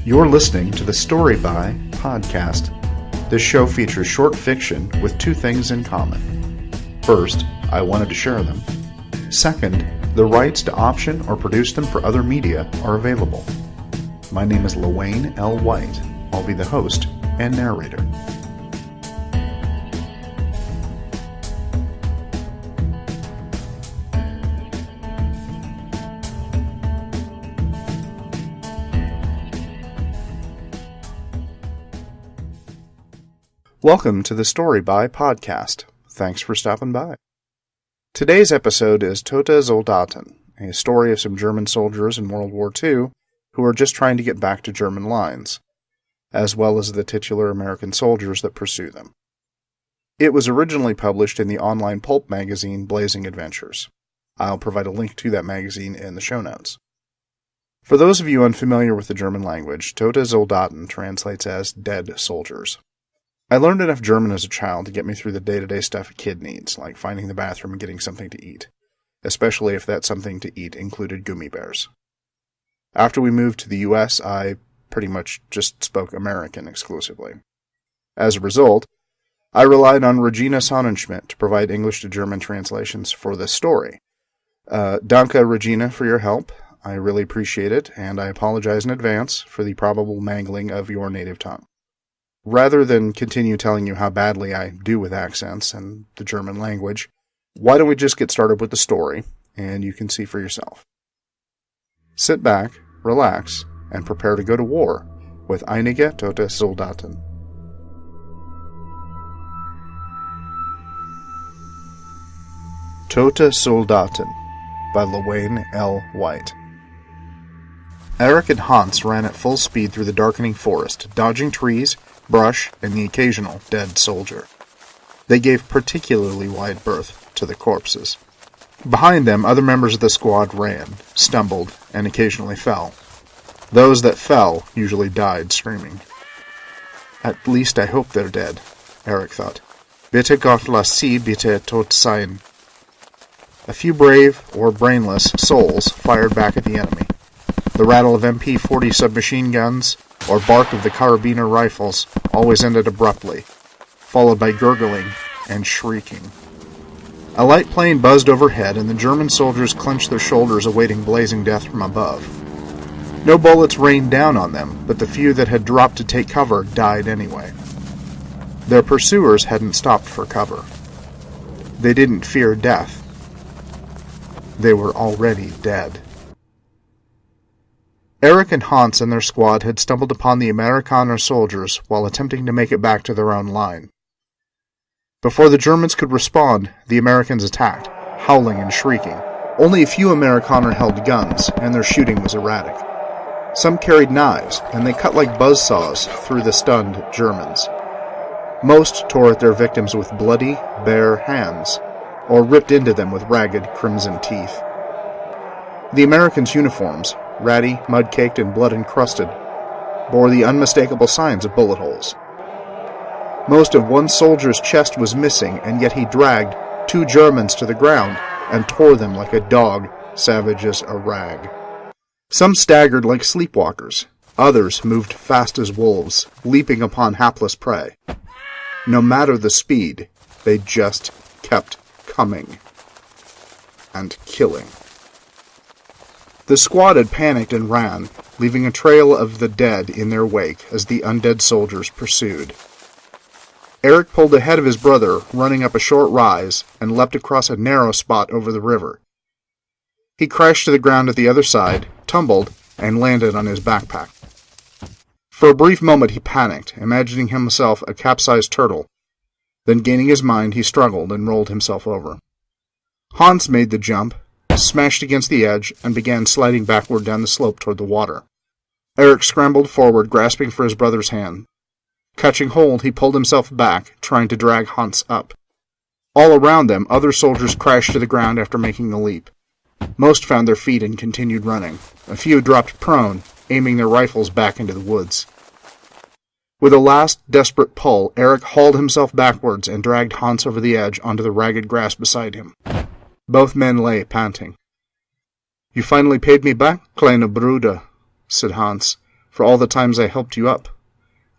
You're listening to the Story By podcast. This show features short fiction with two things in common. First, I wanted to share them. Second, the rights to option or produce them for other media are available. My name is Lewayne L. White. I'll be the host and narrator. Welcome to the Story By podcast. Thanks for stopping by. Today's episode is Tote, Soldaten, a story of some German soldiers in World War II who are just trying to get back to German lines, as well as the titular American soldiers that pursue them. It was originally published in the online pulp magazine Blazing Adventures. I'll provide a link to that magazine in the show notes. For those of you unfamiliar with the German language, Tote Soldaten translates as dead soldiers. I learned enough German as a child to get me through the day-to-day stuff a kid needs, like finding the bathroom and getting something to eat, especially if that something to eat included gummy bears. After we moved to the US, I pretty much just spoke American exclusively. As a result, I relied on Regina Sonnenschmidt to provide English to German translations for this story. Danke, Regina, for your help. I really appreciate it, and I apologize in advance for the probable mangling of your native tongue. Rather than continue telling you how badly I do with accents and the German language, why don't we just get started with the story, and you can see for yourself. Sit back, relax, and prepare to go to war with Einige Tote Soldaten. Tote Soldaten by Lewayne L. White. Eric and Hans ran at full speed through the darkening forest, dodging trees, brush, and the occasional dead soldier. They gave particularly wide berth to the corpses. Behind them, other members of the squad ran, stumbled, and occasionally fell. Those that fell usually died screaming. At least I hope they're dead, Eric thought. Bitte Gott lass sie bitte tot sein. A few brave, or brainless, souls fired back at the enemy. The rattle of MP-40 submachine guns, or bark of the carabiner rifles, always ended abruptly, followed by gurgling and shrieking. A light plane buzzed overhead, and the German soldiers clenched their shoulders awaiting blazing death from above. No bullets rained down on them, but the few that had dropped to take cover died anyway. Their pursuers hadn't stopped for cover. They didn't fear death. They were already dead. Eric and Hans and their squad had stumbled upon the Amerikaner soldiers while attempting to make it back to their own line. Before the Germans could respond, the Americans attacked, howling and shrieking. Only a few Amerikaner held guns, and their shooting was erratic. Some carried knives, and they cut like buzzsaws through the stunned Germans. Most tore at their victims with bloody, bare hands, or ripped into them with ragged, crimson teeth. The Americans' uniforms, ratty, mud-caked, and blood-encrusted, bore the unmistakable signs of bullet holes. Most of one soldier's chest was missing, and yet he dragged two Germans to the ground and tore them like a dog, savage as a rag. Some staggered like sleepwalkers. Others moved fast as wolves, leaping upon hapless prey. No matter the speed, they just kept coming and killing. The squad had panicked and ran, leaving a trail of the dead in their wake as the undead soldiers pursued. Eric pulled ahead of his brother, running up a short rise, and leapt across a narrow spot over the river. He crashed to the ground at the other side, tumbled, and landed on his backpack. For a brief moment he panicked, imagining himself a capsized turtle. Then, gaining his mind, he struggled and rolled himself over. Hans made the jump, smashed against the edge, and began sliding backward down the slope toward the water. Eric scrambled forward, grasping for his brother's hand. Catching hold, he pulled himself back, trying to drag Hans up. All around them, other soldiers crashed to the ground after making the leap. Most found their feet and continued running. A few dropped prone, aiming their rifles back into the woods. With a last desperate pull, Eric hauled himself backwards and dragged Hans over the edge onto the ragged grass beside him. Both men lay, panting. "You finally paid me back, kleine Bruder," said Hans, For all the times I helped you up.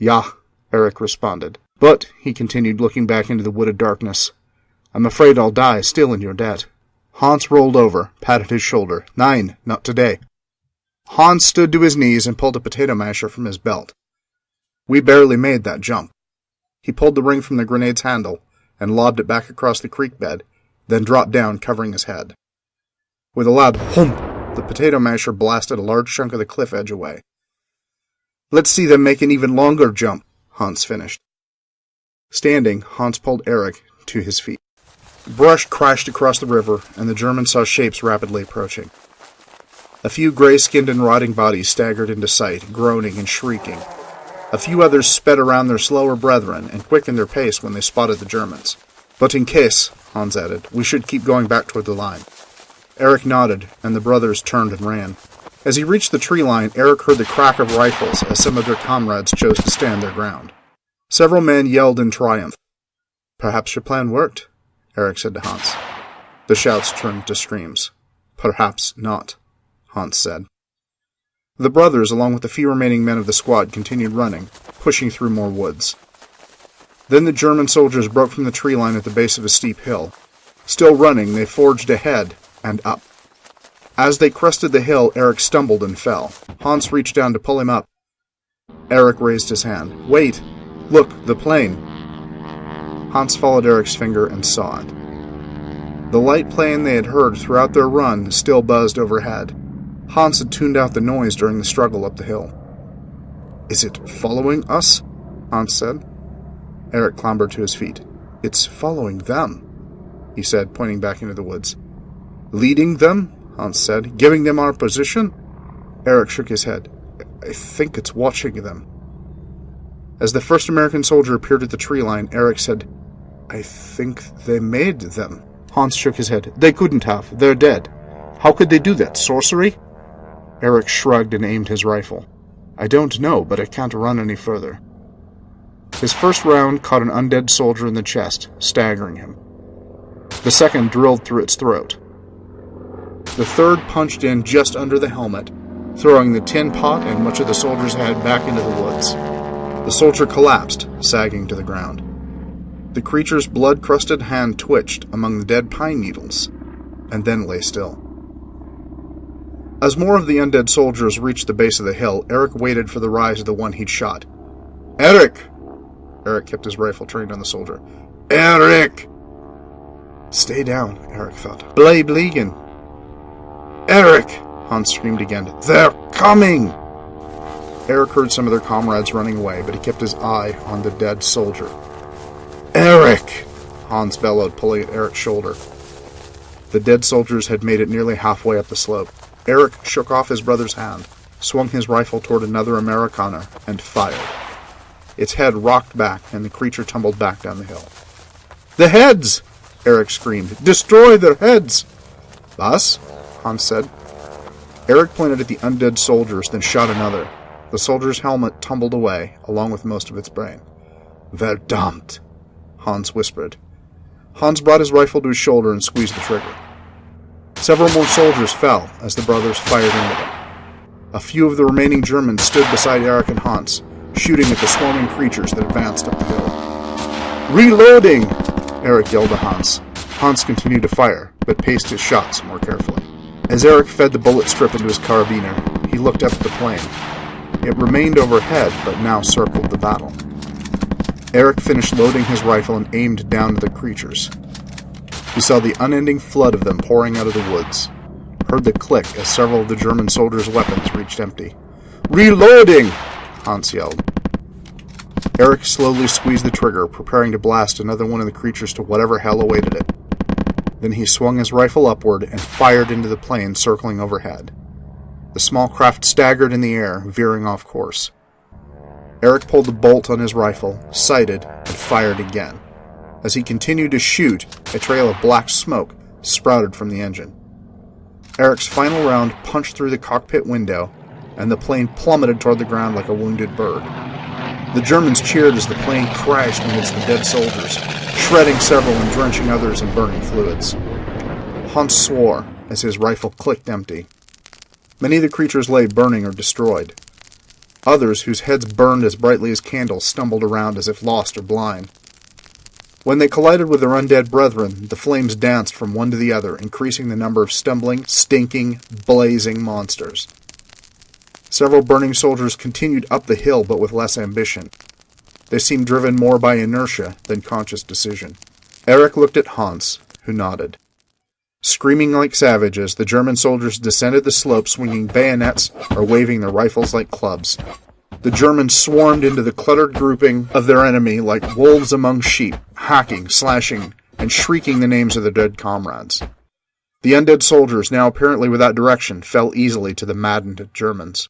Ja, Eric responded. But, he continued, looking back into the wooded darkness, I'm afraid I'll die still in your debt. Hans rolled over, patted his shoulder. Nein, not today. Hans stood to his knees and pulled a potato masher from his belt. We barely made that jump. He pulled the ring from the grenade's handle and lobbed it back across the creek bed, then dropped down, covering his head. With a loud hump, the potato masher blasted a large chunk of the cliff edge away. Let's see them make an even longer jump, Hans finished. Standing, Hans pulled Eric to his feet. Brush crashed across the river, and the Germans saw shapes rapidly approaching. A few gray-skinned and rotting bodies staggered into sight, groaning and shrieking. A few others sped around their slower brethren and quickened their pace when they spotted the Germans. But in case, Hans added, we should keep going back toward the line. Eric nodded, and the brothers turned and ran. As he reached the tree line, Eric heard the crack of rifles as some of their comrades chose to stand their ground. Several men yelled in triumph. Perhaps your plan worked, Eric said to Hans. The shouts turned to screams. Perhaps not, Hans said. The brothers, along with the few remaining men of the squad, continued running, pushing through more woods. Then the German soldiers broke from the tree line at the base of a steep hill. Still running, they forged ahead and up. As they crested the hill, Eric stumbled and fell. Hans reached down to pull him up. Eric raised his hand. Wait! Look, the plane! Hans followed Eric's finger and saw it. The light plane they had heard throughout their run still buzzed overhead. Hans had tuned out the noise during the struggle up the hill. Is it following us? Hans said. Eric clambered to his feet. It's following them, he said, pointing back into the woods. Leading them? Hans said. Giving them our position? Eric shook his head. I think it's watching them. As the first American soldier appeared at the tree line, Eric said, I think they made them. Hans shook his head. They couldn't have. They're dead. How could they do that? Sorcery? Eric shrugged and aimed his rifle. I don't know, but I can't run any further. His first round caught an undead soldier in the chest, staggering him. The second drilled through its throat. The third punched in just under the helmet, throwing the tin pot and much of the soldier's head back into the woods. The soldier collapsed, sagging to the ground. The creature's blood-crusted hand twitched among the dead pine needles, and then lay still. As more of the undead soldiers reached the base of the hill, Eric waited for the rise of the one he'd shot. Eric! Eric kept his rifle trained on the soldier. Eric! Stay down, Eric thought. Bleib liegen. Eric! Hans screamed again. They're coming! Eric heard some of their comrades running away, but he kept his eye on the dead soldier. Eric! Hans bellowed, pulling at Eric's shoulder. The dead soldiers had made it nearly halfway up the slope. Eric shook off his brother's hand, swung his rifle toward another Amerikaner, and fired. Its head rocked back, and the creature tumbled back down the hill. The heads! Eric screamed. Destroy their heads! Was? Hans said. Eric pointed at the undead soldiers, then shot another. The soldier's helmet tumbled away, along with most of its brain. Verdammt, Hans whispered. Hans brought his rifle to his shoulder and squeezed the trigger. Several more soldiers fell as the brothers fired into them. A few of the remaining Germans stood beside Eric and Hans, shooting at the swarming creatures that advanced up the hill. Reloading! Eric yelled to Hans. Hans continued to fire, but paced his shots more carefully. As Eric fed the bullet strip into his carabiner, he looked up at the plane. It remained overhead, but now circled the battle. Eric finished loading his rifle and aimed down at the creatures. He saw the unending flood of them pouring out of the woods, heard the click as several of the German soldiers' weapons reached empty. Reloading! Hans yelled. Eric slowly squeezed the trigger, preparing to blast another one of the creatures to whatever hell awaited it. Then he swung his rifle upward and fired into the plane circling overhead. The small craft staggered in the air, veering off course. Eric pulled the bolt on his rifle, sighted, and fired again. As he continued to shoot, a trail of black smoke sprouted from the engine. Eric's final round punched through the cockpit window, and the plane plummeted toward the ground like a wounded bird. The Germans cheered as the plane crashed against the dead soldiers, shredding several and drenching others in burning fluids. Hans swore as his rifle clicked empty. Many of the creatures lay burning or destroyed. Others, whose heads burned as brightly as candles, stumbled around as if lost or blind. When they collided with their undead brethren, the flames danced from one to the other, increasing the number of stumbling, stinking, blazing monsters. Several burning soldiers continued up the hill, but with less ambition. They seemed driven more by inertia than conscious decision. Eric looked at Hans, who nodded. Screaming like savages, the German soldiers descended the slope, swinging bayonets or waving their rifles like clubs. The Germans swarmed into the cluttered grouping of their enemy like wolves among sheep, hacking, slashing, and shrieking the names of their dead comrades. The undead soldiers, now apparently without direction, fell easily to the maddened Germans.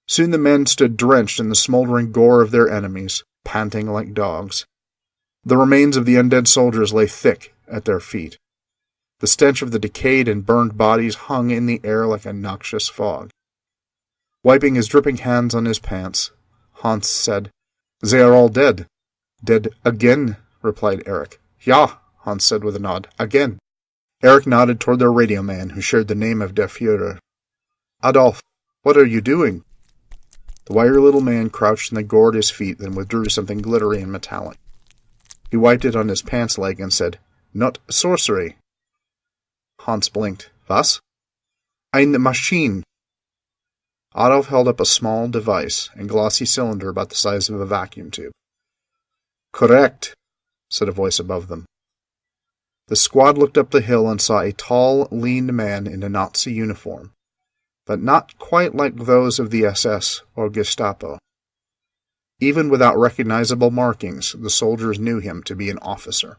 Soon the men stood drenched in the smoldering gore of their enemies, panting like dogs. The remains of the undead soldiers lay thick at their feet. The stench of the decayed and burned bodies hung in the air like a noxious fog. Wiping his dripping hands on his pants, Hans said, "They are all dead." "Dead again," replied Eric. "Ja," Hans said with a nod. "Again." Eric nodded toward their radio man, who shared the name of Der Führer. "Adolf, what are you doing?" The wiry little man crouched in the gore at his feet, then withdrew something glittery and metallic. He wiped it on his pants leg and said, "Not sorcery." Hans blinked. "Was?" "Eine Maschine." Adolf held up a small device, a glossy cylinder about the size of a vacuum tube. "Correct," said a voice above them. The squad looked up the hill and saw a tall, lean man in a Nazi uniform, but not quite like those of the SS or Gestapo. Even without recognizable markings, the soldiers knew him to be an officer.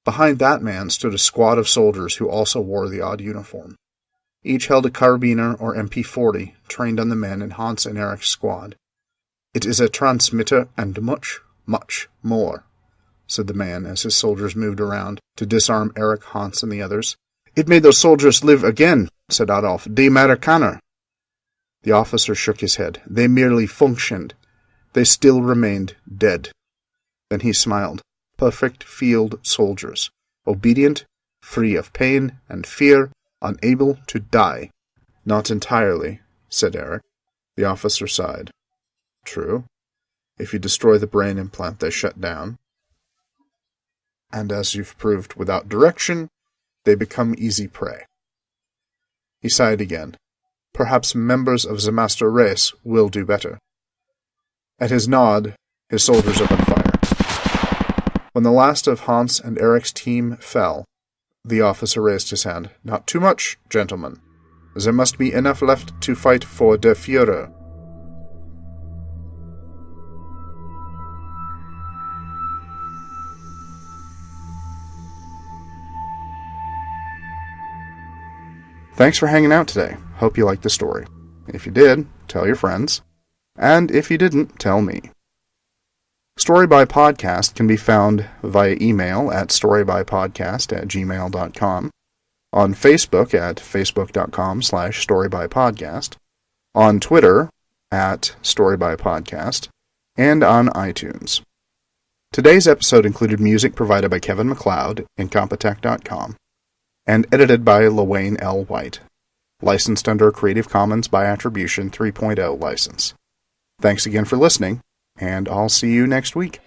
Behind that man stood a squad of soldiers who also wore the odd uniform. Each held a carbiner or MP40 trained on the men in Hans and Eric's squad. "It is a transmitter and much, much more," said the man as his soldiers moved around to disarm Eric, Hans, and the others. "It made those soldiers live again," said Adolf. "Die Amerikaner." The officer shook his head. "They merely functioned. They still remained dead." Then he smiled. "Perfect field soldiers. Obedient, free of pain and fear, unable to die." "Not entirely," said Eric. The officer sighed. "True. If you destroy the brain implant, they shut down. And as you've proved without direction, they become easy prey." He sighed again. "Perhaps members of the master race will do better." At his nod, his soldiers opened fire. When the last of Hans and Eric's team fell, the officer raised his hand. "Not too much, gentlemen. There must be enough left to fight for Der Führer." Thanks for hanging out today. Hope you liked the story. If you did, tell your friends. And if you didn't, tell me. Story by Podcast can be found via email at storybypodcast@gmail.com, on Facebook at facebook.com/storybypodcast, on Twitter at storybypodcast, and on iTunes. Today's episode included music provided by Kevin MacLeod, Incompetech.com, and edited by Lewayne L. White, licensed under Creative Commons by Attribution 3.0 license. Thanks again for listening, and I'll see you next week.